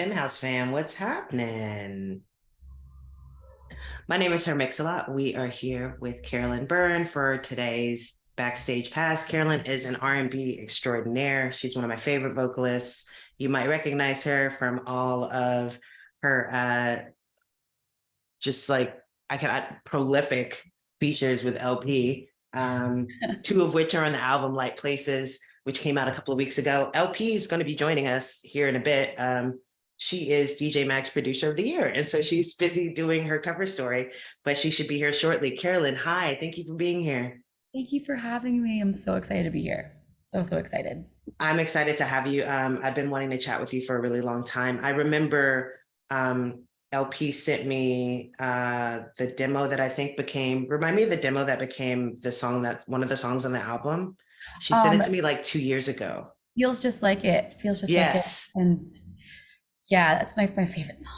House fam, what's happening? My name is Her Mix-a-Lot. We are here with Carolyn Byrne for today's Backstage Pass. Carolyn is an R&B extraordinaire. She's one of my favorite vocalists. You might recognize her from all of her just like I can prolific features with LP. Two of which are on the album Light Places, which came out a couple of weeks ago. LP is going to be joining us here in a bit. She is DJ Mag's Producer of the Year. And so she's busy doing her cover story, but she should be here shortly. Carolyn, hi. Thank you for being here. Thank you for having me. I'm so excited to be here. So excited. I'm excited to have you. I've been wanting to chat with you for a really long time. I remember LP sent me the demo that I think remind me of the demo that became the song that one of the songs on the album. She sent it Um, to me like 2 years ago. feels just like it. Feels just like it. Yes. And yeah, that's my favorite song.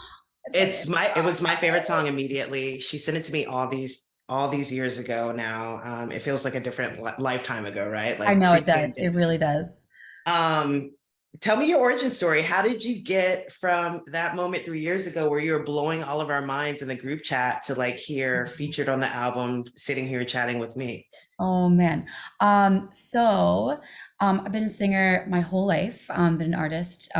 It's like It's my it was my favorite song immediately. She sent it to me all these years ago now. It feels like a different lifetime ago, right? I Like know it does. It pre-pandemic. really does. Um, Tell me your origin story. How did you get from that moment 3 years ago where you were blowing all of our minds in the group chat to like here featured on the album, sitting here chatting with me? Oh man. I've been a singer my whole life, been an artist.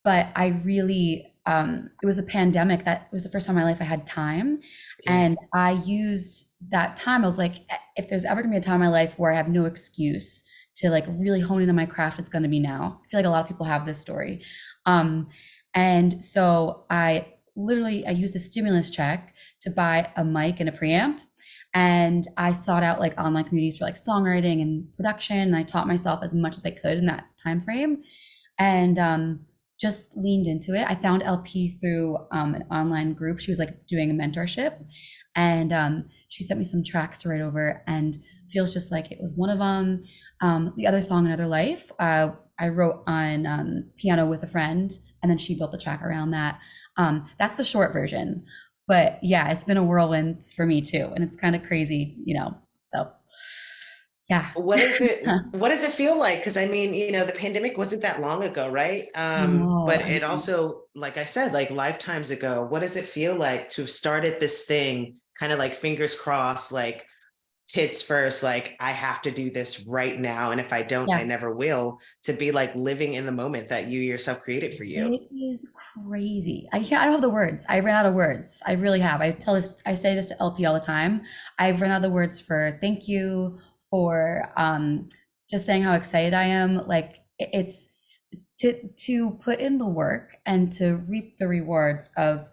But I really it was a pandemic that was the first time in my life I had time. Yeah. And I used that time. I was like, if there's ever gonna be a time in my life where I have no excuse to like really hone into my craft, it's gonna be now. I feel like a lot of people have this story. Um, and so I used a stimulus check to buy a mic and a preamp, and I sought out like online communities for like songwriting and production. And I taught myself as much as I could in that time frame, and just leaned into it. I found LP through an online group. She was like doing a mentorship, and she sent me some tracks to write over, and feels just like it was one of them. The other song, Another Life, I wrote on piano with a friend, and then she built the track around that. That's the short version. But yeah, it's been a whirlwind for me too. And it's kind of crazy. So yeah. What does it feel like? Because I mean, the pandemic wasn't that long ago, right? No, But I it know. also, like I said, like lifetimes ago. What does it feel like to have started this thing, kind of like fingers crossed, like tits first, like I have to do this right now, and if I don't, I Yeah. never will, to be like living in the moment that you yourself created for you. It is crazy. I don't have the words. I ran out of words. I really have. I say this to LP all the time. I've run out of the words for thank you, for just saying how excited I am. Like it's to put in the work and to reap the rewards of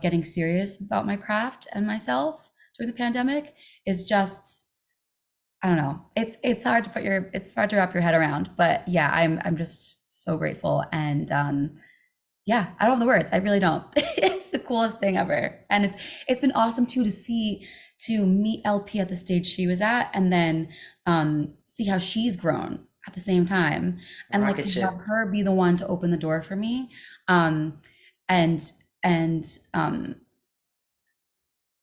getting serious about my craft and myself during the pandemic is just, I don't know. It's hard to wrap your head around. But yeah, I'm just so grateful. And yeah, I don't have the words. I really don't. It's the coolest thing ever. And it's been awesome too to meet LP at the stage she was at, and then see how she's grown at the same time, and like Rocket to have ship. her be the one to open the door for me. Um and and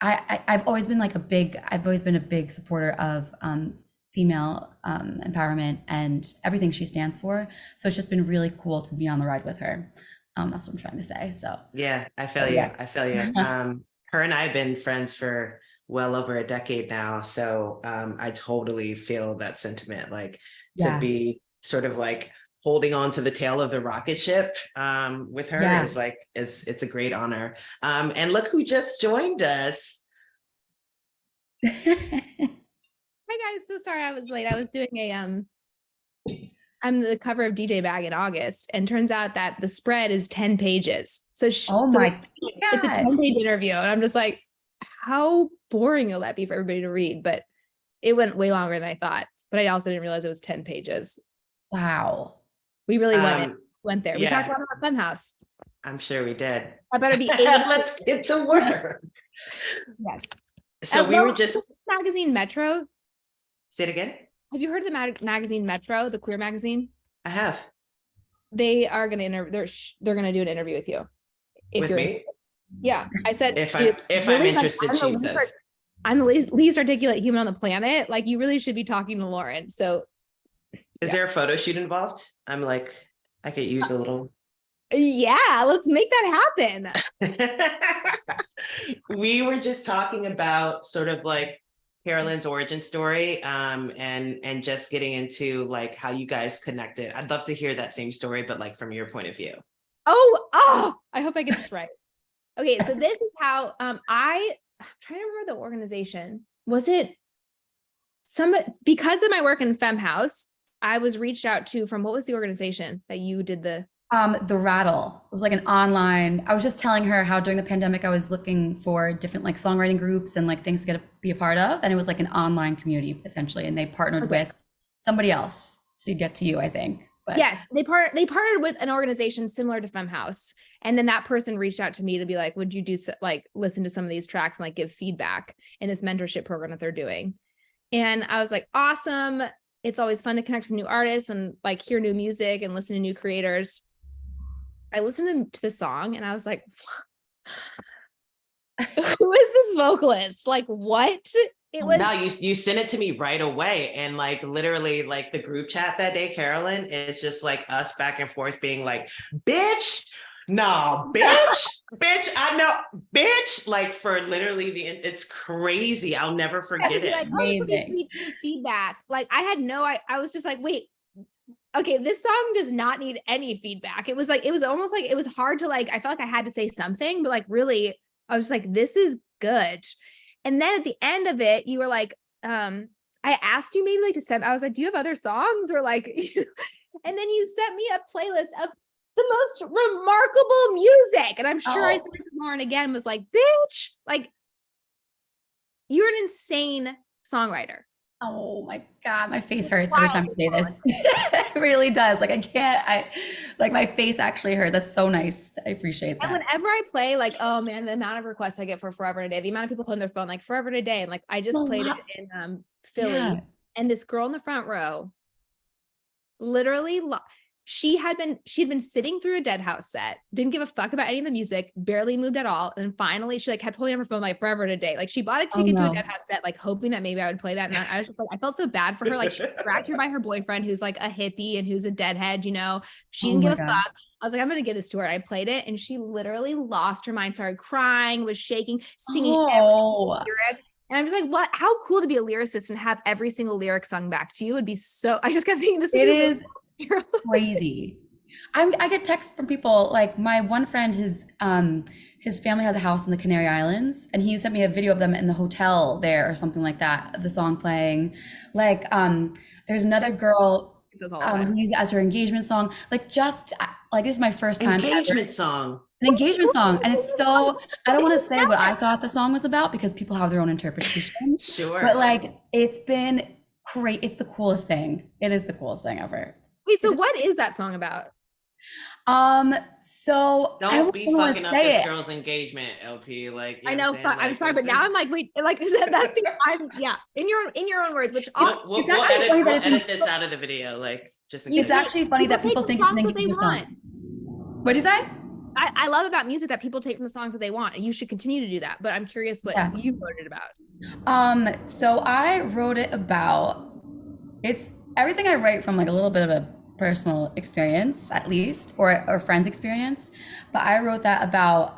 I've always been I've always been a big supporter of female empowerment and everything she stands for. So it's just been really cool to be on the ride with her. That's what I'm trying to say. Yeah, I feel So you. yeah. I feel you. Her and I have been friends for well over a decade now, so I totally feel that sentiment. Like to Yeah. be sort of like holding on to the tail of the rocket ship with her Yeah. is like it's a great honor. And look who just joined us. Hi guys, so sorry I was late. I was doing I'm the cover of DJ Bag in August, and turns out that the spread is 10 pages. Oh So my it's a God. 10-page interview, and I'm just like, how boring will that be for everybody to read? But it went way longer than I thought. But I also didn't realize it was 10 pages. Wow. We really Um, went there. We talked yeah, about Funhouse. I'm sure we did. I better be 8. Let's get to work. Yes. So we were Well, just magazine Metro. say it again. Have you heard of the magazine Metro, the queer magazine? I have They are going to they're going to do an interview with you if with you're me. Yeah, I said If I'm really, like, interested, she says. I'm the least articulate human on the planet. Like, you really should be talking to Lauren. So Is yeah, there a photo shoot involved? I'm like, I could use a little. Yeah, let's make that happen. We were just talking about sort of like Caroline's origin story, and just getting into like how you guys connected. I'd love to hear that same story, but like from your point of view. Oh, I hope I get this right. Okay, so this is how I'm trying to remember the organization. Was it somebody, because of my work in Femme House, I was reached out to from, what was the organization that you did the Rattle. It was like an online. I was just telling her how during the pandemic I was looking for different like songwriting groups and like things to be a part of, and it was like an online community essentially, and they partnered with somebody else to get to you, I think. But yes, they partnered with an organization similar to Femme House, and then that person reached out to me to be like, would you do like listen to some of these tracks and like give feedback in this mentorship program that they're doing? And I was like, awesome. It's always fun to connect with new artists and like hear new music and listen to new creators. I listened to the song and I was like, who is this vocalist? Like, what? It was. No, you sent it to me right away. And like literally like the group chat that day, Carolyn, is just like us back and forth being like, bitch, no, bitch, bitch, I know, bitch. Like for literally it's crazy. I'll never forget it. Like, oh, it's okay, sweet feedback. Like I was just like, wait, okay, this song does not need any feedback. It was almost like it was hard to like, I felt like I had to say something, but like really, I was like, this is good. And then at the end of it, you were like, I asked you maybe like to send, I was like, do you have other songs or like, and then you sent me a playlist of the most remarkable music. And I'm sure I said to Lauren again, was like, bitch, like you're an insane songwriter. Oh my God, my face hurts every time you say this. It really does. Like like my face actually hurts. That's so nice. I appreciate that. And whenever I play, like, oh man, the amount of requests I get for Forever and a Day, the amount of people putting their phone like Forever and a Day. And like, I just played it in Philly, and this girl in the front row, literally, she'd been sitting through a Dead House set, didn't give a fuck about any of the music, barely moved at all. And finally she like kept pulling on her phone like Forever and a Day. Like she bought a ticket to a Dead House set, like hoping that maybe I would play that. And I was just like, I felt so bad for her. Like she was dragged here by her boyfriend, who's like a hippie and who's a deadhead, you know, she didn't give a fuck. I was like, I'm going to give this to her. I played it and she literally lost her mind, started crying, was shaking, singing every lyric. And I'm just like, what? How cool to be a lyricist and have every single lyric sung back to you. Would be so, I just kept thinking this. It is crazy. I get texts from people like my one friend, his family has a house in the Canary Islands, and he sent me a video of them in the hotel there or something like that, the song playing. Like there's another girl who used it as her engagement song. Like just like this is my first time engagement song. An engagement song. And it's so, I don't want to say what I thought the song was about because people have their own interpretation. Sure. But like it's been great. It's the coolest thing. It is the coolest thing ever. Wait, so what is that song about? So don't be fucking up this girl's engagement, LP. Like I know, I'm sorry, but now I'm like, wait, like that's yeah, in your own words, which also we'll edit this out of the video, like just in case. It's actually funny that people think it's an engagement song. What'd you say? I love about music that people take from the songs that they want, and you should continue to do that. But I'm curious what you wrote it about. So I wrote it about, it's everything I write from like a little bit of a personal experience, at least, or friend's experience. But I wrote that about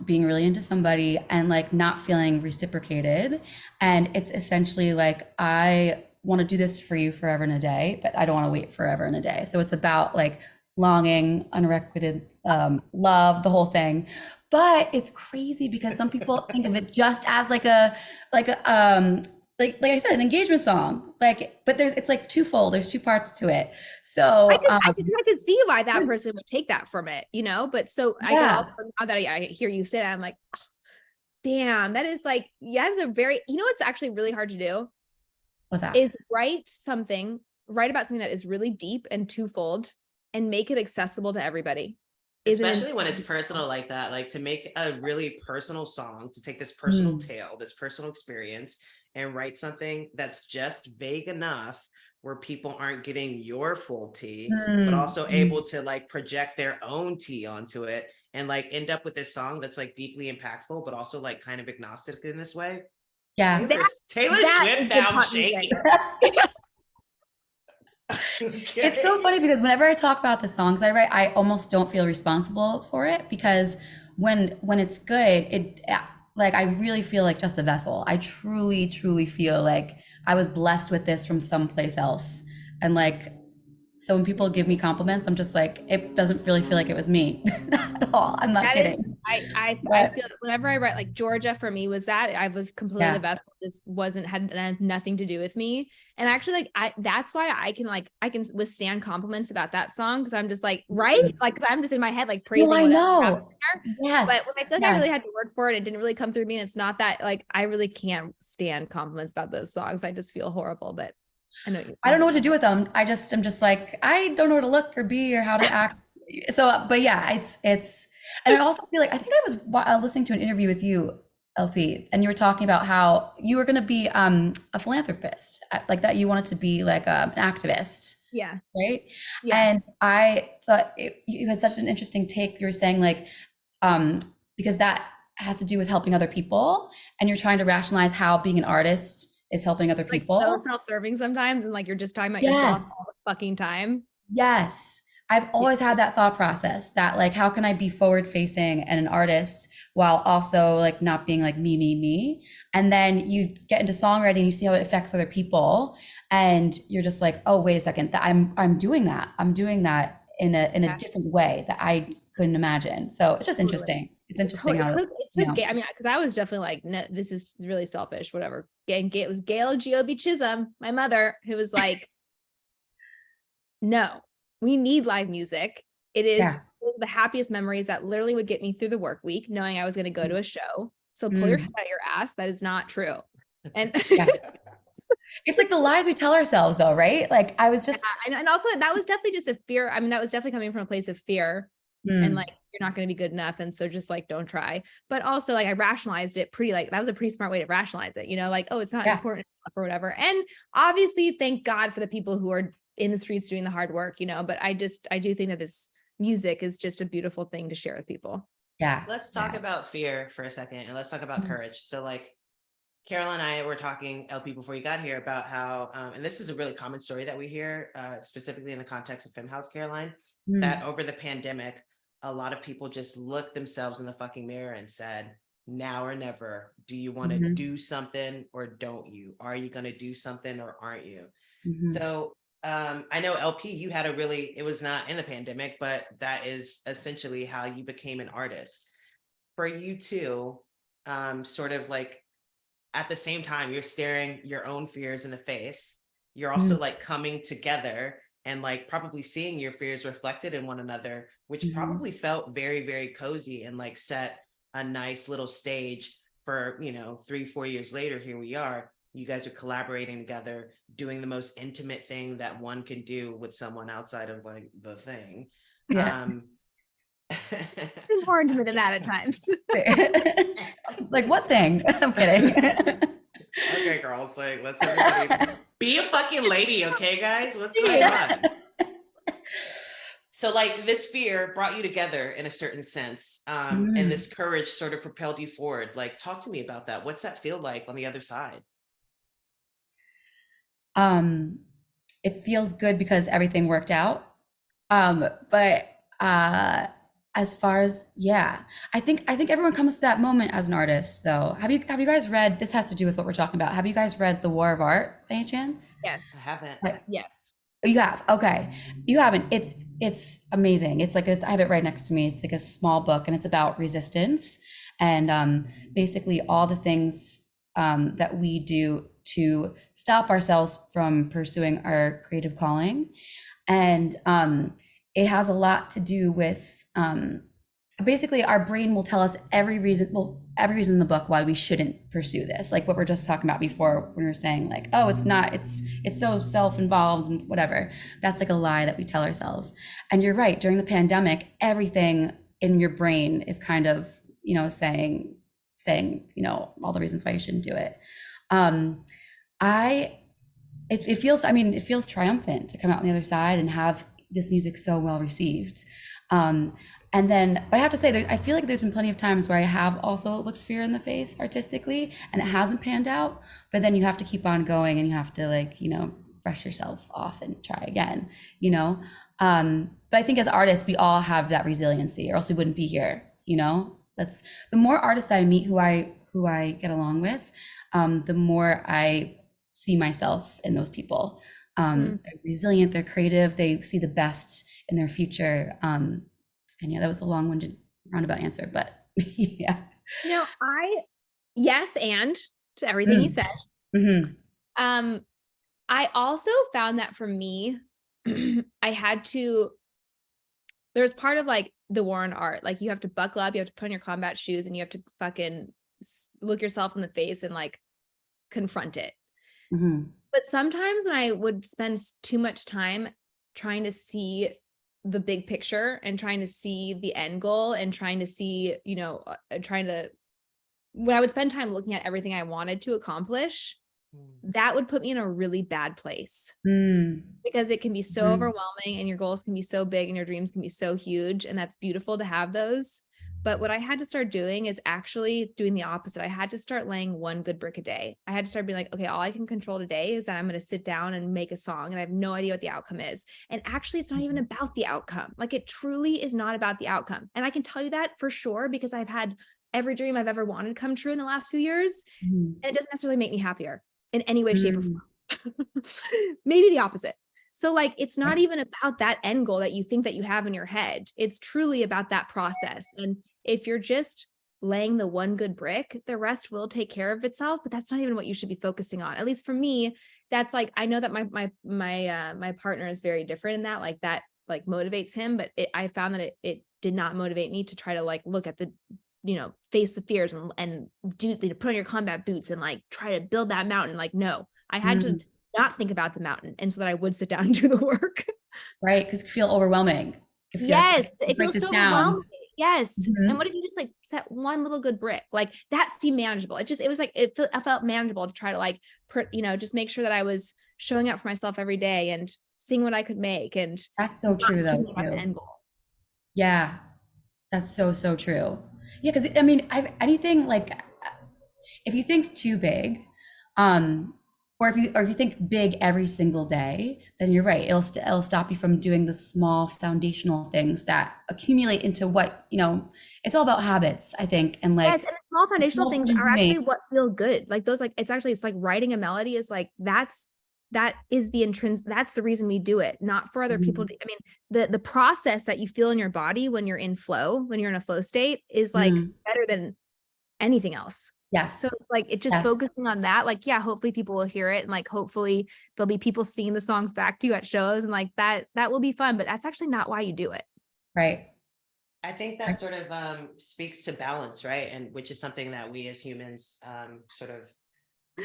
being really into somebody and like not feeling reciprocated. And it's essentially like, I want to do this for you forever and a day, but I don't want to wait forever and a day. So it's about like longing, unrequited love, the whole thing. But it's crazy because some people think of it just as like I said, an engagement song. Like, but it's like twofold. There's two parts to it. So I could see why that person would take that from it, you know. But so I can also, now that I hear you say that, I'm like, oh, damn, that is like, it's a very, you know, what's actually really hard to do. What's that? Is write about something that is really deep and twofold, and make it accessible to everybody. Especially when it's personal like that, like to make a really personal song, to take this personal tale, this personal experience, and write something that's just vague enough where people aren't getting your full tea, but also able to like project their own tea onto it and like end up with this song that's like deeply impactful, but also like kind of agnostic in this way. Yeah. Taylor Swift down shaking. It's so funny because whenever I talk about the songs I write, I almost don't feel responsible for it, because when it's good, like I really feel like just a vessel. I truly, truly feel like I was blessed with this from someplace else. And like, so when people give me compliments, I'm just like, it doesn't really feel like it was me at all. I'm not That is, kidding. I feel that whenever I write, like Georgia for me was that I was completely the Yeah. vessel. This had nothing to do with me. And actually, like that's why I can withstand compliments about that song, because I'm just like, right, like 'cause I'm just in my head like praising No, I whatever happened know. there. Yes. But when I feel like I Yes. really had to work for it, it didn't really come through me. And it's not that like I really can't stand compliments about those songs. I just feel horrible. But I know I don't know what to do with them. I'm just like, I don't know where to look or be or how to act. So, but yeah, and I also feel like, I think I was listening to an interview with you, LP, and you were talking about how you were going to be a philanthropist, like that you wanted to be like an activist, Yeah. right? Yeah. And I thought you had such an interesting take. You were saying like, because that has to do with helping other people, and you're trying to rationalize how being an artist is helping other Like people. so self-serving sometimes, and like you're just talking about Yes. yourself all the fucking time. Yes. I've always had that thought process that like, how can I be forward facing and an artist while also like not being like me? And then you get into songwriting, you see how it affects other people, and you're just like, oh, wait a second, that I'm doing that. I'm doing that in a different way that I couldn't imagine. So it's just interesting. It's interesting how it took I mean, because I was definitely like, no, this is really selfish, whatever. It was Gail Giobbi Chisholm, my mother, who was like, no, we need live music. Those are the happiest memories that literally would get me through the work week, knowing I was going to go to a show. So pull your head out of your ass. That is not true. And it's like the lies we tell ourselves though, right? Like I was just, and also that was definitely just a fear. I mean, that was definitely coming from a place of fear and like, you're not going to be good enough. And so just like, don't try. But also like I rationalized it that was a pretty smart way to rationalize it, like, oh, it's not important enough or whatever. And obviously thank God for the people who are in the streets doing the hard work, but I do think that this music is just a beautiful thing to share with people. Yeah. Let's talk about fear for a second, and let's talk about courage. So like Caroline and I were talking, LP, before you got here about how, and this is a really common story that we hear, specifically in the context of Femme House Caroline, that over the pandemic, a lot of people just looked themselves in the fucking mirror and said, now or never, do you want to do something or don't you? Are you going to do something or aren't you? So I know LP, you had it was not in the pandemic, but that is essentially how you became an artist. For you too, sort of like at the same time, you're staring your own fears in the face. You're also like coming together and like probably seeing your fears reflected in one another, which probably felt very, very cozy and like set a nice little stage for, 3-4 years later, here we are. You guys are collaborating together, doing the most intimate thing that one can do with someone outside of like the thing. Yeah. More intimate than that at times. Like what thing? I'm kidding. Okay, girls, like let's everybody be a fucking lady, okay, guys? What's going on? So like this fear brought you together in a certain sense, and this courage sort of propelled you forward. Like, talk to me about that. What's that feel like on the other side? It feels good because everything worked out. But as far as I think everyone comes to that moment as an artist though. Have you guys read, this has to do with what we're talking about, have you guys read The War of Art by any chance? Yes. I haven't. Yes. You have? Okay. You haven't. It's amazing. It's like, I have it right next to me. It's like a small book and it's about resistance and basically all the things that we do to stop ourselves from pursuing our creative calling. And it has a lot to do with basically our brain will tell us every reason in the book why we shouldn't pursue this, like what we're just talking about before when we were saying like, oh, it's so self-involved and whatever. That's like a lie that we tell ourselves. And you're right, during the pandemic, everything in your brain is kind of saying all the reasons why you shouldn't do it. It feels triumphant to come out on the other side and have this music so well received. But I have to say, I feel like there's been plenty of times where I have also looked fear in the face artistically and it hasn't panned out, but then you have to keep on going and you have to brush yourself off and try again, you know? But I think as artists, we all have that resiliency, or else we wouldn't be here, you know? That's the more artists I meet who I get along with, the more I see myself in those people. They're resilient, they're creative, they see the best in their future. And yeah, that was a long-winded roundabout answer, but yeah. You know, yes, and to everything you said. I also found that for me, there's part of like the war in art. Like you have to buckle up, you have to put on your combat shoes, and you have to fucking look yourself in the face and like confront it. But sometimes when I would spend too much time trying to see the big picture and trying to see the end goal and trying to see, you know, when I would spend time looking at everything I wanted to accomplish, that would put me in a really bad place because it can be so overwhelming, and your goals can be so big and your dreams can be so huge, and that's beautiful to have those. But what I had to start doing is actually doing the opposite. I had to start laying one good brick a day. I had to start being like, okay, all I can control today is that I'm going to sit down and make a song, and I have no idea what the outcome is. And actually, it's not even about the outcome. Like, it truly is not about the outcome. And I can tell you that for sure, because I've had every dream I've ever wanted come true in the last few years. And it doesn't necessarily make me happier in any way, shape, or form. Maybe the opposite. So like, it's not even about that end goal that you think that you have in your head. It's truly about that process. And if you're just laying the one good brick, the rest will take care of itself, but that's not even what you should be focusing on. At least for me, that's like, I know that my partner is very different in that, like that, like motivates him, but I found that it did not motivate me to try to like, look at the, you know, face the fears and do put on your combat boots and like try to build that mountain. Like, no, I had to not think about the mountain. And so that I would sit down and do the work. Right. Because it feel overwhelming. Yes. It feels so overwhelming. Yes. And what if you just like set one little good brick? Like that seemed manageable. I felt manageable to try to like, you know, just make sure that I was showing up for myself every day and seeing what I could make. And that's so true though, too. Yeah. That's so, so true. Yeah. Cause I mean, anything like, if you think too big, or if you think big every single day, then you're right. It'll stop you from doing the small foundational things that accumulate into what, you know, it's all about habits, I think. And like, yes, and the small foundational things are actually what feel good. Like those, like, it's like writing a melody is like, that is that's the reason we do it, not for other people. I mean, the process that you feel in your body when you're in flow, when you're in a flow state is like better than anything else. Yes. So it's like, it just focusing on that, like, yeah, hopefully people will hear it. And like, hopefully there'll be people singing the songs back to you at shows, and like that will be fun, but that's actually not why you do it. Right. I think that sort of speaks to balance, right? And which is something that we as humans sort of,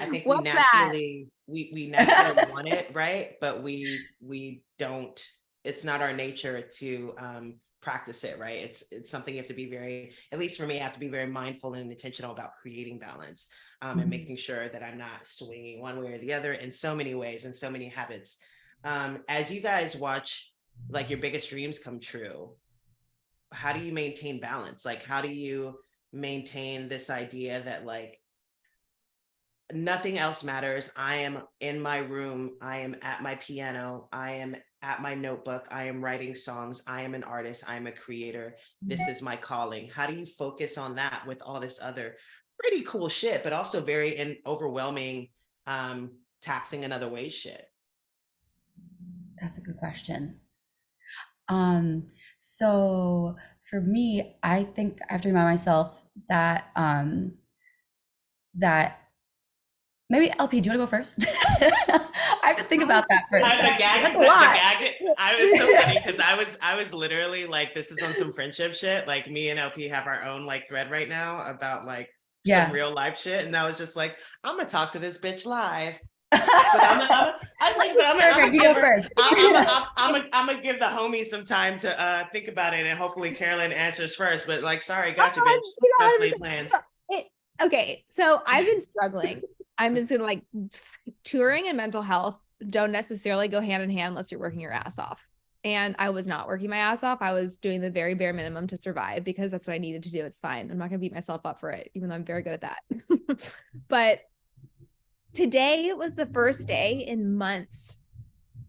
I think we naturally want it, right? But we don't, it's not our nature to practice it, right? It's something you have to be very, at least for me, I have to be very mindful and intentional about creating balance and making sure that I'm not swinging one way or the other in so many ways and so many habits. As you guys watch like your biggest dreams come true, how do you maintain balance? Like, how do you maintain this idea that like nothing else matters? I am in my room, I am at my piano, I am at my notebook, I am writing songs, I am an artist, I am a creator, this is my calling. How do you focus on that with all this other pretty cool shit, but also very overwhelming, taxing in other ways shit? That's a good question. So for me, I think I have to remind myself that that maybe LP, do you want to go first? I have to think about that first. I was so funny because I was literally like, this is on some friendship shit. Like me and LP have our own like thread right now about like some real life shit. And I was just like, I'm gonna talk to this bitch live. I'm gonna give the homies some time to think about it, and hopefully Carolyn answers first. But like, sorry, gotcha, bitch. That's my plans. Okay, so I've been struggling. I'm just gonna like, touring and mental health don't necessarily go hand in hand unless you're working your ass off. And I was not working my ass off. I was doing the very bare minimum to survive because that's what I needed to do. It's fine. I'm not gonna beat myself up for it, even though I'm very good at that. But today was the first day in months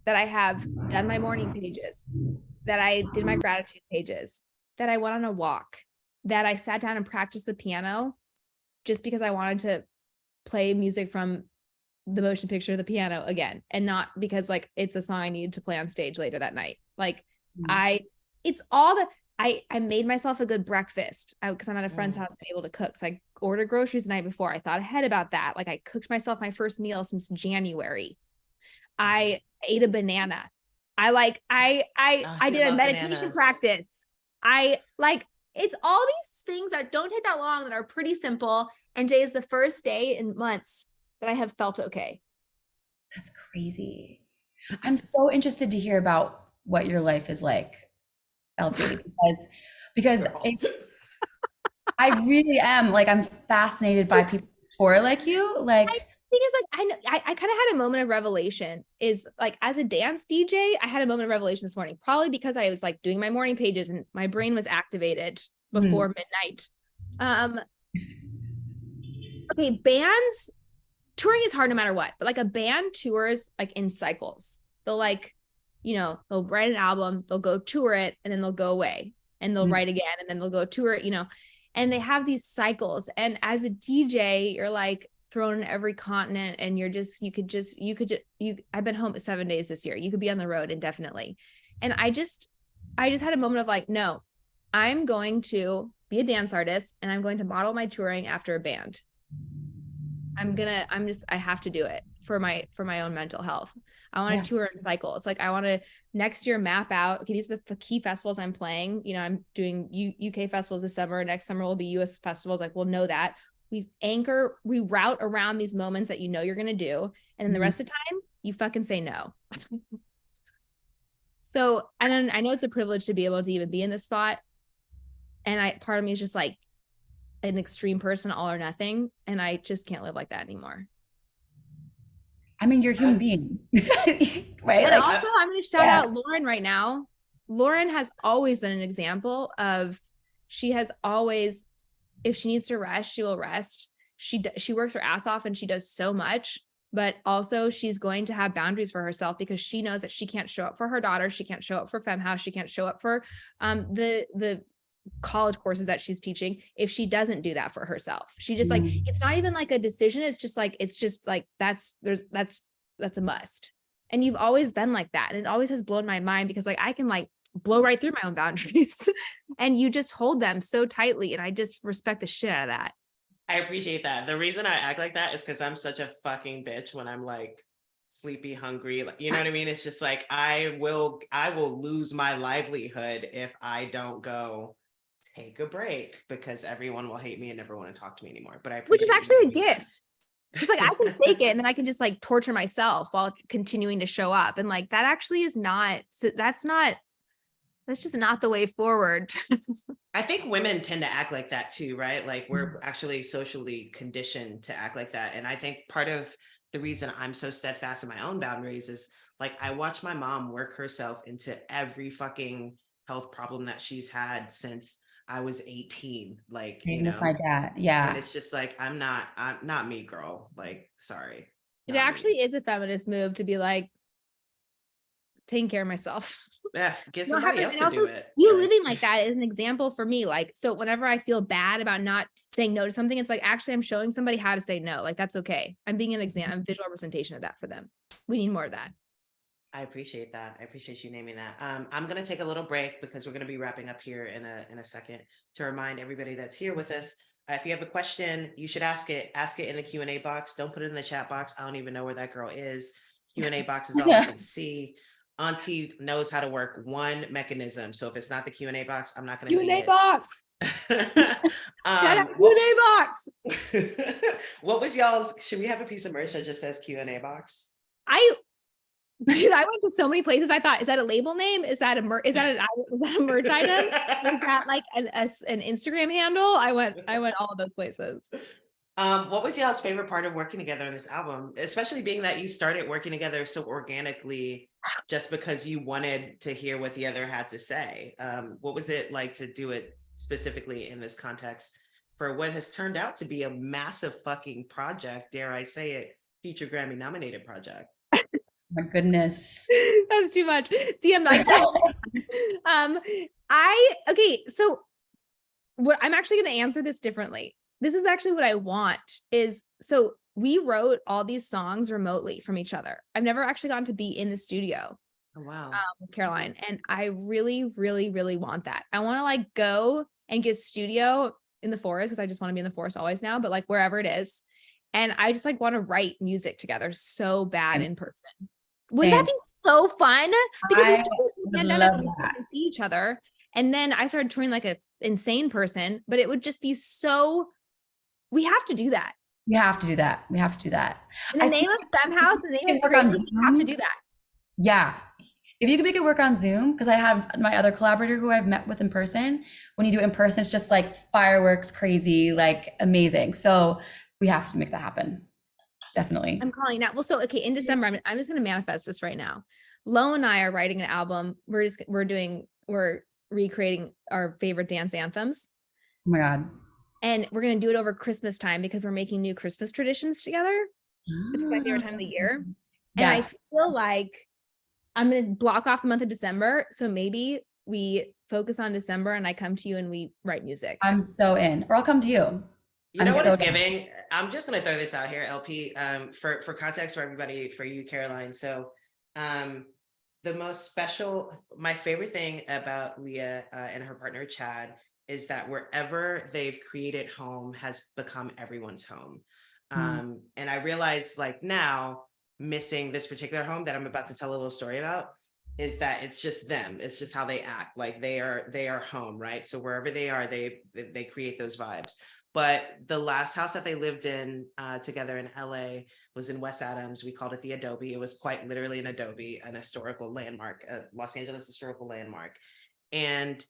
that I have done my morning pages, that I did my gratitude pages, that I went on a walk, that I sat down and practiced the piano just because I wanted to play music from the motion picture of the piano again, and not because like it's a song I needed to play on stage later that night. Like it's all that I made myself a good breakfast because I'm at a friend's house and able to cook. So I ordered groceries the night before. I thought ahead about that. Like I cooked myself my first meal since January. I ate a banana. I did a meditation practice. It's all these things that don't take that long that are pretty simple. And today is the first day in months that I have felt okay. That's crazy. I'm so interested to hear about what your life is like, LP, because I really am, like, I'm fascinated by people who tour like you. Like, thing is, like, I kind of had a moment of revelation is like, as a dance DJ, I had a moment of revelation this morning, probably because I was like doing my morning pages and my brain was activated before midnight. Okay, bands touring is hard no matter what, but like a band tours like in cycles. They'll like, they'll write an album, they'll go tour it, and then they'll go away and they'll write again, and then they'll go tour it, and they have these cycles. And as a DJ, you're like thrown in every continent, and I've been home 7 days this year. You could be on the road indefinitely. And I just had a moment of like, no, I'm going to be a dance artist and I'm going to model my touring after a band. I have to do it for my own mental health. I want to tour in cycles. Like I want to next year map out, okay, these are the key festivals I'm playing. I'm doing UK festivals this summer. Next summer will be US festivals. Like we'll know that. We route around these moments that you're going to do. And then the rest of the time, you fucking say no. So, and then I know it's a privilege to be able to even be in this spot. And part of me is just like an extreme person, all or nothing. And I just can't live like that anymore. I mean, you're a human being, right? And also, I'm going to shout out Lauren right now. Lauren has always been an example of, she has always, if she needs to rest, she will rest. She works her ass off and she does so much, but also she's going to have boundaries for herself because she knows that she can't show up for her daughter. She can't show up for FemHouse. She can't show up for the college courses that she's teaching if she doesn't do that for herself. She just like, it's not even like a decision. It's just like that's a must. And you've always been like that. And it always has blown my mind because like I can like blow right through my own boundaries and you just hold them so tightly. And I just respect the shit out of that. I appreciate that. The reason I act like that is because I'm such a fucking bitch when I'm like sleepy, hungry, like, you know what I mean? It's just like, I will lose my livelihood if I don't go take a break because everyone will hate me and never want to talk to me anymore. But which is actually a gift. It's like, I can take it and then I can just like torture myself while continuing to show up. And like, that actually is that's just not the way forward. I think women tend to act like that too, right? Like we're actually socially conditioned to act like that. And I think part of the reason I'm so steadfast in my own boundaries is like, I watch my mom work herself into every fucking health problem that she's had since I was 18. Like, same with my dad. Yeah. And it's just like, I'm not me, girl. Like, sorry. It actually is a feminist move to be like, taking care of myself. Yeah, get somebody else to do it. You living like that is an example for me. Like, so whenever I feel bad about not saying no to something, it's like, actually, I'm showing somebody how to say no. Like, that's okay. I'm being a visual representation of that for them. We need more of that. I appreciate that. I appreciate you naming that. I'm going to take a little break because we're going to be wrapping up here in a second to remind everybody that's here with us. If you have a question, you should ask it in the Q&A box. Don't put it in the chat box. I don't even know where that girl is. Q&A box is all I can see. Auntie knows how to work one mechanism. So if it's not the Q&A box, I'm not going to see it. Q&A box. Q&A box. What was y'all's, should we have a piece of merch that just says Q&A box? I went to so many places. I thought, is that a label name? Is that a merch item? Is that like an Instagram handle? I went all of those places. What was y'all's favorite part of working together on this album? Especially being that you started working together so organically, just because you wanted to hear what the other had to say. What was it like to do it specifically in this context for what has turned out to be a massive fucking project, dare I say it, future Grammy nominated project? My goodness. That's too much. See, I'm like, okay, so what I'm actually going to answer this differently. This is actually what I want is, so we wrote all these songs remotely from each other. I've never actually gotten to be in the studio. Oh, wow. With Caroline. And I really, really, really want that. I want to like go and get studio in the forest because I just want to be in the forest always now, but like wherever it is. And I just like want to write music together so bad in person. Wouldn't that be so fun? Because we couldn't see each other. And then I started touring like an insane person, but it would just be so, we have to do that. We have to do that. We have to do that. In the name of Stem House, in the name of Crazy, we have to do that. Yeah. If you can make it work on Zoom, because I have my other collaborator who I've met with in person, when you do it in person, it's just like fireworks, crazy, like amazing. So we have to make that happen. Definitely. I'm calling now. Well, so, okay, in December, I'm just going to manifest this right now. Lo and I are writing an album. We're recreating our favorite dance anthems. Oh my God. And we're going to do it over Christmas time because we're making new Christmas traditions together. It's my favorite time of the year. And I feel like I'm going to block off the month of December. So maybe we focus on December and I come to you and we write music. I'm so in, or I'll come to you. You know what it's giving? I'm just going to throw this out here, LP, for context for everybody, for you, Caroline. So the most special, my favorite thing about Leah and her partner, Chad, is that wherever they've created home has become everyone's home. And I realize like now, missing this particular home that I'm about to tell a little story about is that it's just them. It's just how they act. Like they are home, right? So wherever they are, they create those vibes. But the last house that they lived in together in LA was in West Adams. We called it the Adobe. It was quite literally an Adobe, an historical landmark, a Los Angeles historical landmark. And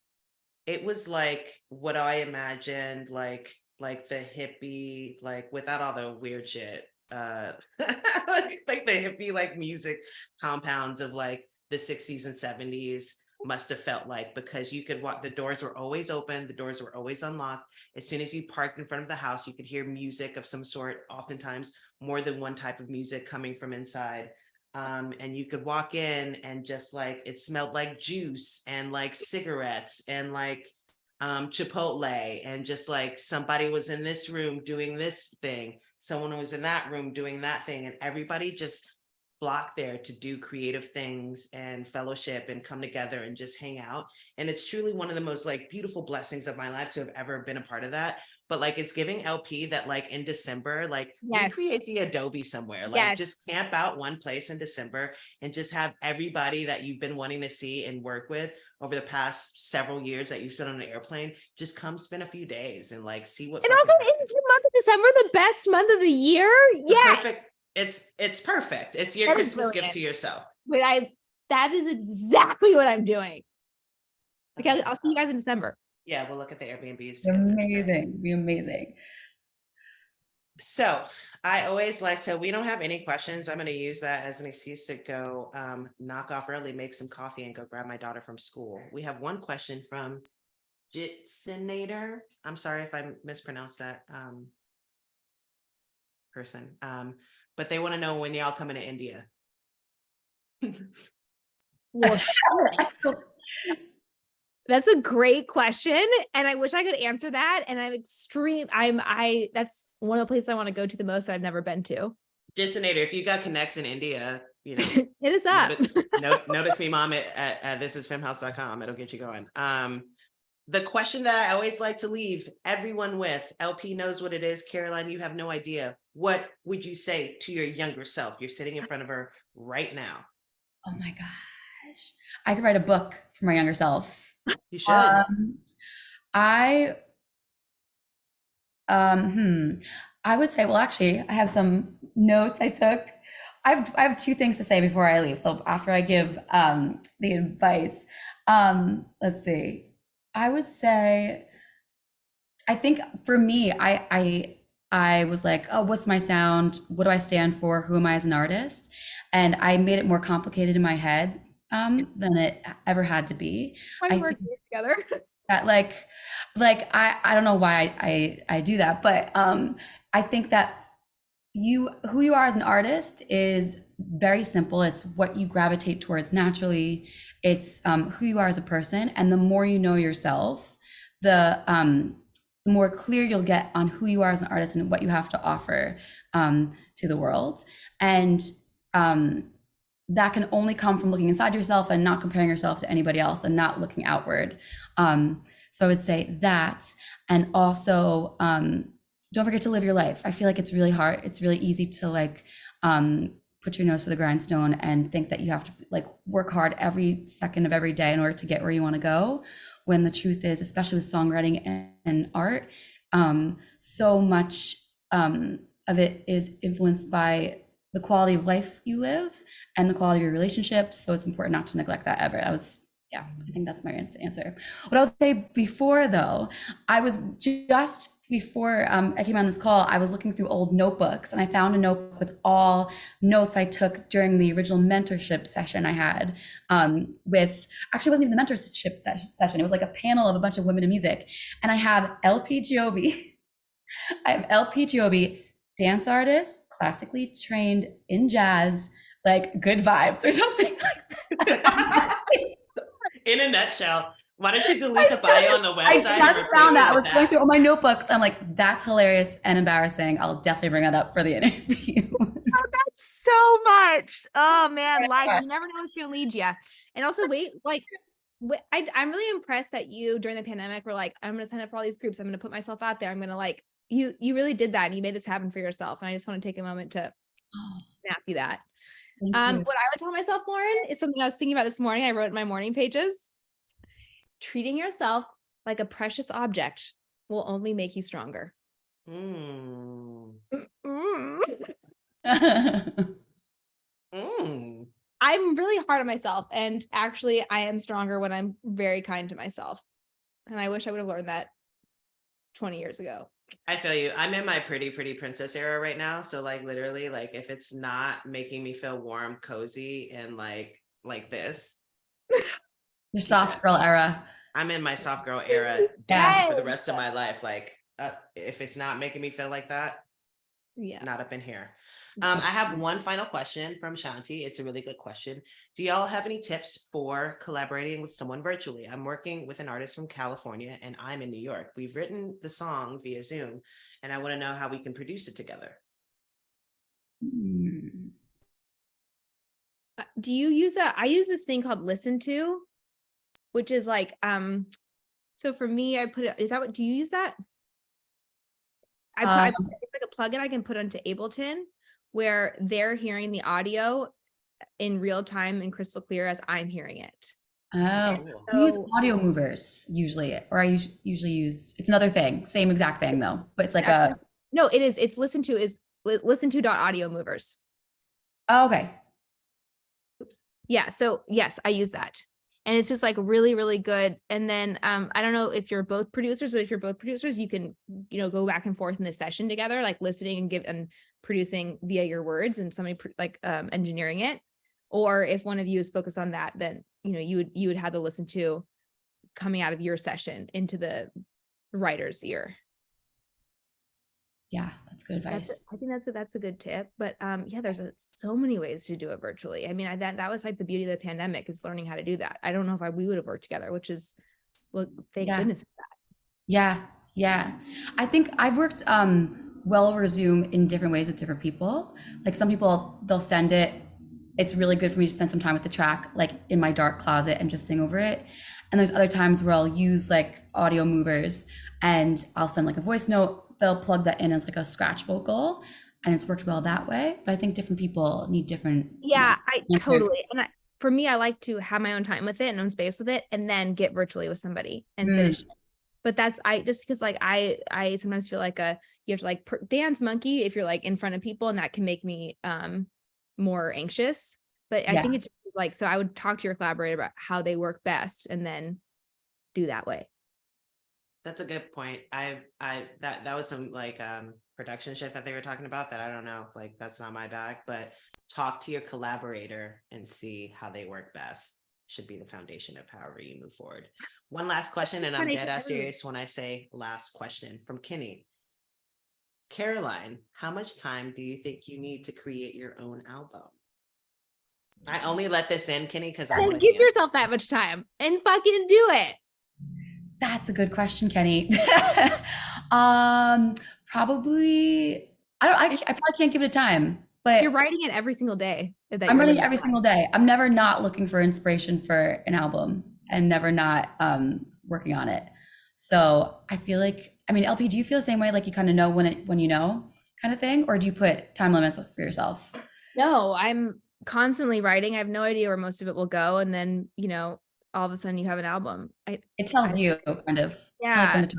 it was like what I imagined, like the hippie, like without all the weird shit. Like the hippie like music compounds of like the 60s and 70s must have felt like, because you could walk, the doors were always open, the doors were always unlocked. As soon as you parked in front of the house, you could hear music of some sort, oftentimes more than one type of music coming from inside. And you could walk in and just like it smelled like juice and like cigarettes and like Chipotle, and just like somebody was in this room doing this thing, someone was in that room doing that thing, and everybody just flocked there to do creative things and fellowship and come together and just hang out. And it's truly one of the most like beautiful blessings of my life to have ever been a part of that. But like it's giving LP that like in December, like we create the Adobe somewhere, like just camp out one place in December and just have everybody that you've been wanting to see and work with over the past several years that you've spent on an airplane, just come spend a few days and like see what. And also, is the month of December the best month of the year? Yes. Perfect. It's perfect. It's your Christmas gift to yourself. But that is exactly what I'm doing. Okay, I'll see you guys in December. Yeah, we'll look at the Airbnbs. Amazing. Be amazing. So I always like to, we don't have any questions. I'm going to use that as an excuse to go knock off early, make some coffee, and go grab my daughter from school. We have one question from Jitsinator. I'm sorry if I mispronounced that person. But they want to know when y'all coming to India. Well, that's a great question, and I wish I could answer that. And that's one of the places I want to go to the most that I've never been to. Jitsinator, if you got connects in India, you know, hit us up. Notice me, mom, at thisisfemhouse.com. It'll get you going. The question that I always like to leave everyone with, LP knows what it is. Caroline, you have no idea. What would you say to your younger self? You're sitting in front of her right now. Oh my gosh. I could write a book for my younger self. You should. I would say, well, actually, I have some notes I took. I have two things to say before I leave. So after I give the advice, let's see. I would say, I think for me, I was like, oh, what's my sound? What do I stand for? Who am I as an artist? And I made it more complicated in my head than it ever had to be. Why work together? That I don't know why I do that, but I think that who you are as an artist is very simple. It's what you gravitate towards naturally. It's who you are as a person. And the more you know yourself, the more clear you'll get on who you are as an artist and what you have to offer to the world. And that can only come from looking inside yourself and not comparing yourself to anybody else and not looking outward. So I would say that. And also, don't forget to live your life. I feel like it's really hard. It's really easy to like put your nose to the grindstone and think that you have to like work hard every second of every day in order to get where you want to go. When the truth is, especially with songwriting and art, so much of it is influenced by the quality of life you live and the quality of your relationships. So it's important not to neglect that ever. I think that's my answer. What I would say before though, I was just before I came on this call, I was looking through old notebooks and I found a notebook with all notes I took during the original mentorship session I had with, actually it wasn't even the mentorship session. It was like a panel of a bunch of women in music. And I have LP Giobbi. I have LP Giobbi, dance artist, classically trained in jazz, like good vibes or something like that. In a nutshell, why don't you delete the bio on the website? I just found that. I was going through all my notebooks. I'm like, that's hilarious and embarrassing. I'll definitely bring that up for the interview. Oh, that's so much. Oh man, like you never know what's gonna lead you. And also, I'm really impressed that you during the pandemic were like, I'm gonna sign up for all these groups. I'm gonna put myself out there. I'm gonna like you really did that and you made this happen for yourself. And I just want to take a moment to snap you that. What I would tell myself, Lauren, is something I was thinking about this morning. I wrote in my morning pages. Treating yourself like a precious object will only make you stronger. Mm. I'm really hard on myself. And actually, I am stronger when I'm very kind to myself. And I wish I would have learned that 20 years ago. I feel you. I'm in my pretty princess era right now. So like literally, like if it's not making me feel warm, cozy, and like this. Your soft girl era. I'm in my soft girl era down for the rest of my life. Like if it's not making me feel like that, not up in here. I have one final question from Shanti. It's a really good question. Do y'all have any tips for collaborating with someone virtually? I'm working with an artist from California and I'm in New York. We've written the song via Zoom and I want to know how we can produce it together. Do you use I use this thing called Listen To, which is like, so for me, I put it, do you use that? It's like a plugin I can put onto Ableton where they're hearing the audio in real time and crystal clear as I'm hearing it. Oh, we use audio movers usually, or I usually use, it's another thing, same exact thing though, but it's like no, it is, it's listen to audio movers. Oh, okay. Oops. Yeah, so yes, I use that. And it's just like really, really good. And then I don't know if you're both producers, but if you're both producers, you can, go back and forth in the session together, like listening and producing via your words and somebody engineering it. Or if one of you is focused on that, then, you would have to listen to coming out of your session into the writer's ear. Yeah, that's good advice. I think that's a good tip. But yeah, there's so many ways to do it virtually. I mean, that was like the beauty of the pandemic is learning how to do that. I don't know if we would have worked together, which is, well, thank goodness for that. Yeah. I think I've worked well over Zoom in different ways with different people. Like some people, they'll send it. It's really good for me to spend some time with the track, like in my dark closet and just sing over it. And there's other times where I'll use like audio movers and I'll send like a voice note. They'll plug that in as like a scratch vocal and it's worked well that way. But I think different people need different. Yeah, I totally. And for me, I like to have my own time with it and own space with it and then get virtually with somebody and finish it. But that's, just because like I sometimes feel like you have to like dance monkey if you're like in front of people and that can make me more anxious. But I think it's just like, so I would talk to your collaborator about how they work best and then do that way. That's a good point. That was some like production shit that they were talking about that I don't know, like that's not my bag, but talk to your collaborator and see how they work best should be the foundation of however you move forward. One last question, and I'm dead ass serious when I say last question from Kinney. Caroline, how much time do you think you need to create your own album? I only let this in, Kenny, because I And want to give dance. yourself that much time and fucking do it. That's a good question, Kenny. Probably, I probably can't give it a time, but You're writing it every single day. I'm writing every single day. I'm never not looking for inspiration for an album and never not working on it. So I feel like, I mean, LP, do you feel the same way? Like you kind of know when you know kind of thing, or do you put time limits for yourself? No, I'm constantly writing. I have no idea where most of it will go. And then, all of a sudden you have an album. It tells you kind of. Yeah. It's kind of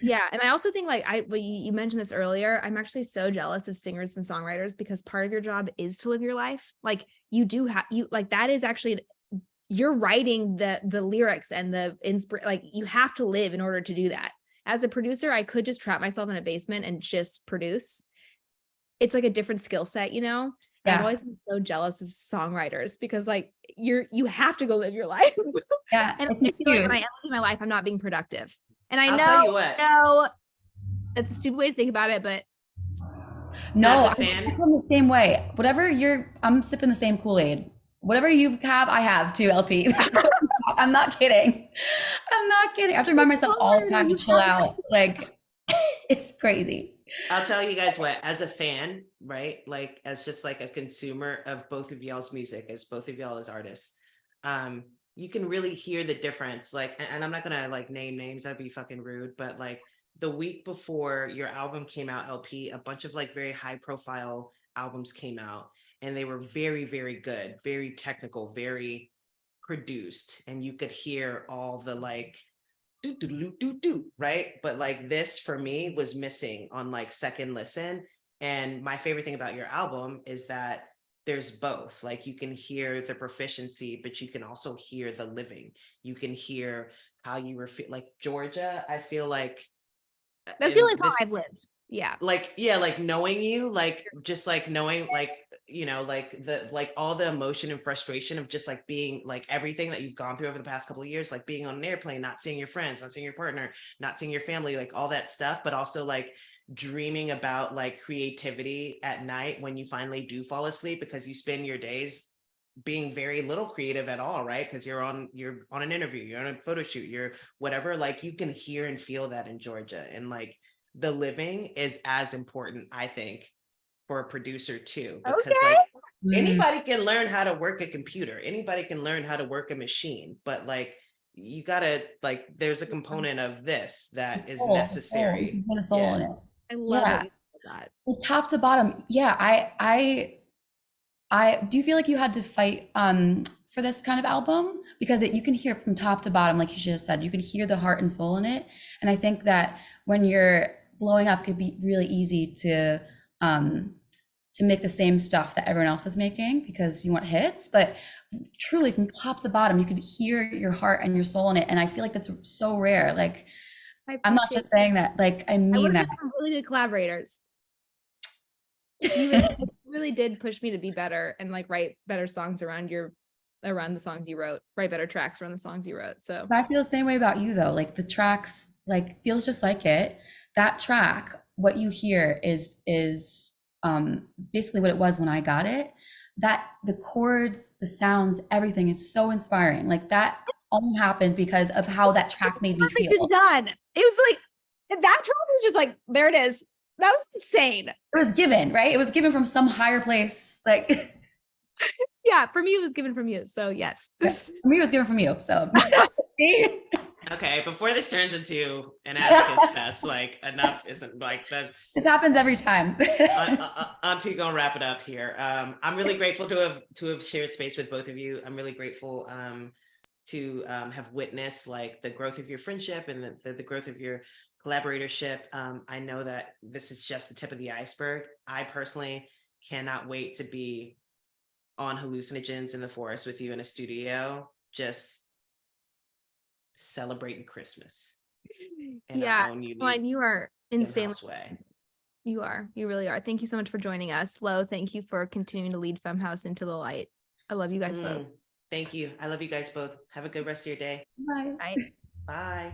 Yeah. And I also think you mentioned this earlier. I'm actually so jealous of singers and songwriters because part of your job is to live your life. Like you do have that is actually you're writing the lyrics and the like you have to live in order to do that. As a producer, I could just trap myself in a basement and just produce. It's like a different skill set, Yeah. I've always been so jealous of songwriters because like you have to go live your life. Yeah, And it's an I feel like excuse. when I live my life, I'm not being productive. And I I'll tell you know, what. no, it's a stupid way to think about it, but No, As a fan- I'm the same way. I'm sipping the same Kool-Aid. Whatever you have, I have too, LP. I'm not kidding. I'm not kidding. I have to remind myself all the time to chill out. Like, it's crazy. I'll tell you guys what, as a fan, right? Like as just like a consumer of both of y'all's music, as both of y'all as artists, you can really hear the difference. Like, and I'm not gonna like name names, that'd be fucking rude, but like the week before your album came out, LP, a bunch of like very high profile albums came out and they were very, very good, very technical, very produced. And you could hear all the like do do do do do, right? But like this for me was missing on like second listen. And my favorite thing about your album is that there's both. Like you can hear the proficiency, but you can also hear the living. You can hear how you were like Georgia. I feel like that's the only song I've lived. Yeah. Like, yeah, like knowing you, like just like knowing, like, like all the emotion and frustration of just like being like everything that you've gone through over the past couple of years, like being on an airplane, not seeing your friends, not seeing your partner, not seeing your family, like all that stuff, but also like dreaming about like creativity at night when you finally do fall asleep because you spend your days being very little creative at all, right? Because you're on an interview, you're on a photo shoot, you're whatever, like you can hear and feel that in Georgia. And like the living is as important, I think, for a producer too, because like anybody can learn how to work a computer, anybody can learn how to work a machine, but like you gotta like there's a component of this that is necessary. The soul in it. I love that. Well, top to bottom, yeah. I do you feel like you had to fight for this kind of album because you can hear from top to bottom, like you just said, you can hear the heart and soul in it. And I think that when you're blowing up, it could be really easy to make the same stuff that everyone else is making because you want hits. But truly, from top to bottom, you could hear your heart and your soul in it. And I feel like that's so rare. Like, I'm not just saying that. Like, I mean that. Some really good collaborators. You really did push me to be better and like write better songs around the songs you wrote, write better tracks around the songs you wrote. So I feel the same way about you though. Like the tracks, like feels just like it. That track, what you hear is basically what it was when I got it. That the chords, the sounds, everything is so inspiring. Like that only happened because of how that track made me feel. Done. It was like that track was just like there it is. That was insane. It was given, right? It was given from some higher place. Like, yeah, for me, it was given from you. So, yes. Yeah, for me, it was given from you. So, okay, before this turns into an advocacy fest, like enough isn't like that's. This happens every time. Auntie, gonna wrap it up here. I'm really grateful to have shared space with both of you. I'm really grateful to have witnessed like the growth of your friendship and the growth of your collaboratorship. I know that this is just the tip of the iceberg. I personally cannot wait to be on hallucinogens in the forest with you in a studio, just celebrating Christmas. Yeah, you are insane. Way. You really are. Thank you so much for joining us. Lo, thank you for continuing to lead Femhouse into the light. I love you guys both. Thank you. I love you guys both. Have a good rest of your day. Bye. Bye. Bye.